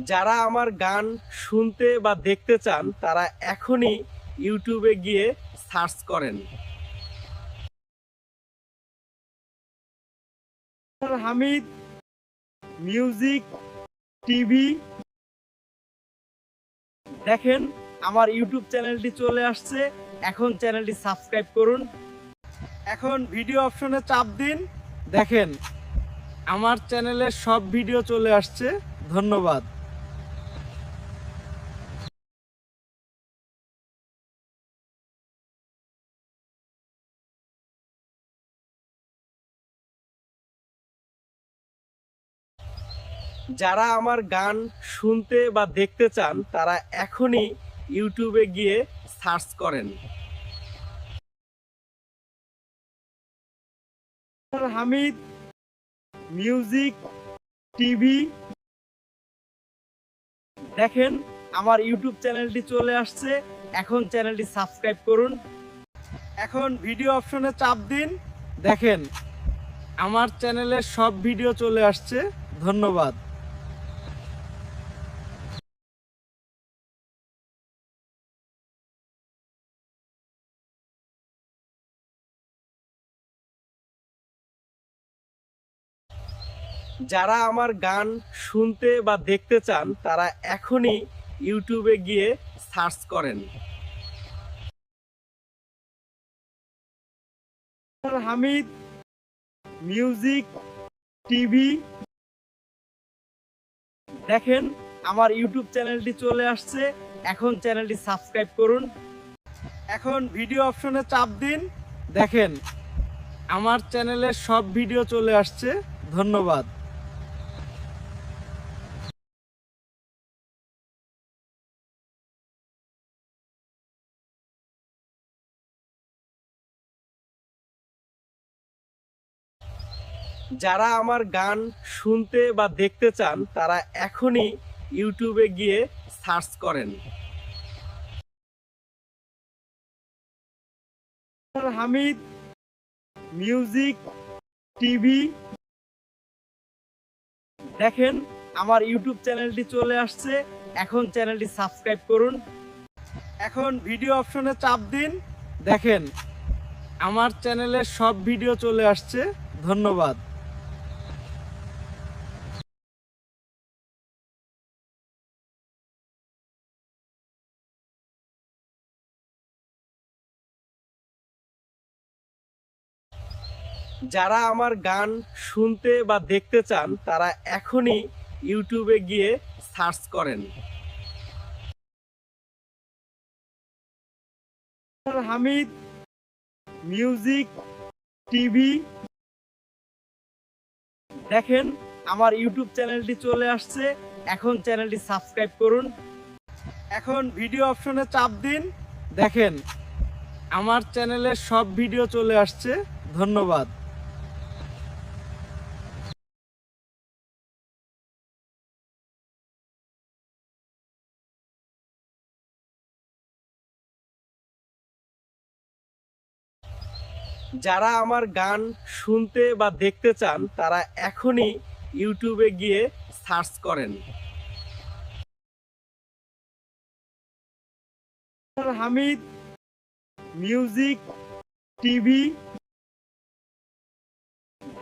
যারা আমার গান শুনতে বা দেখতে চান তারা এখনই ইউটিউবে গিয়ে সার্চ করেন হামিদ মিউজিক টিভি। দেখেন আমার ইউটিউব চ্যানেলটি চলে আসছে, এখন চ্যানেলটি সাবস্ক্রাইব করুন। এখন ভিডিও অপশনে চাপ দিন, দেখেন আমার চ্যানেলের সব ভিডিও চলে আসছে। ধন্যবাদ। যারা আমার গান শুনতে বা দেখতে চান তারা এখনই ইউটিউবে গিয়ে সার্চ করেন হামিদ মিউজিক টিভি। দেখেন আমার ইউটিউব চ্যানেলটি চলে আসছে, এখন চ্যানেলটি সাবস্ক্রাইব করুন। এখন ভিডিও অপশনে চাপ দিন, দেখেন আমার চ্যানেলের সব ভিডিও চলে আসছে। ধন্যবাদ। যারা আমার গান শুনতে বা দেখতে চান তারা এখনই ইউটিউবে গিয়ে সার্চ করেন হামিদ মিউজিক টিভি। দেখেন আমার ইউটিউব চ্যানেলটি চলে আসছে, এখন চ্যানেলটি সাবস্ক্রাইব করুন। এখন ভিডিও অপশনে চাপ দিন, দেখেন আমার চ্যানেলের সব ভিডিও চলে আসছে। ধন্যবাদ। যারা আমার গান শুনতে বা দেখতে চান তারা এখনই ইউটিউবে গিয়ে সার্চ করেন হামিদ মিউজিক টিভি। দেখেন আমার ইউটিউব চ্যানেলটি চলে আসছে, এখন চ্যানেলটি সাবস্ক্রাইব করুন। এখন ভিডিও অপশনে চাপ দিন, দেখেন আমার চ্যানেলের সব ভিডিও চলে আসছে। ধন্যবাদ। যারা আমার গান শুনতে বা দেখতে চান তারা এখনই ইউটিউবে গিয়ে সার্চ করেন হামিদ মিউজিক টিভি। দেখেন আমার ইউটিউব চ্যানেলটি চলে আসছে, এখন চ্যানেলটি সাবস্ক্রাইব করুন। এখন ভিডিও অপশনে চাপ দিন, দেখেন আমার চ্যানেলের সব ভিডিও চলে আসছে। ধন্যবাদ। যারা আমার গান শুনতে বা দেখতে চান তারা এখনই ইউটিউবে গিয়ে সার্চ করেন হামিদ মিউজিক টিভি।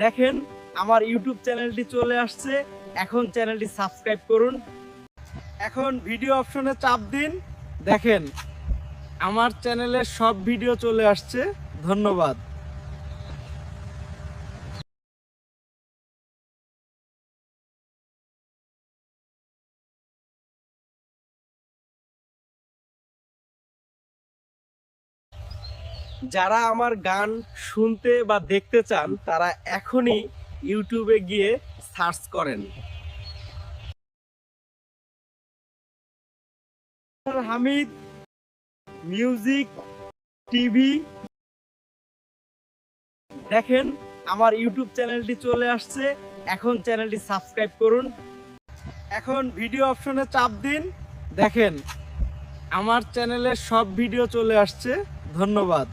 দেখেন আমার ইউটিউব চ্যানেলটি চলে আসছে, এখন চ্যানেলটি সাবস্ক্রাইব করুন। এখন ভিডিও অপশনে চাপ দিন, দেখেন আমার চ্যানেলের সব ভিডিও চলে আসছে। ধন্যবাদ। যারা আমার গান শুনতে বা দেখতে চান তারা এখনই ইউটিউবে গিয়ে সার্চ করেন হামিদ মিউজিক টিভি। দেখেন আমার ইউটিউব চ্যানেলটি চলে আসছে, এখন চ্যানেলটি সাবস্ক্রাইব করুন। এখন ভিডিও অপশনে চাপ দিন, দেখেন আমার চ্যানেলের সব ভিডিও চলে আসছে। ধন্যবাদ।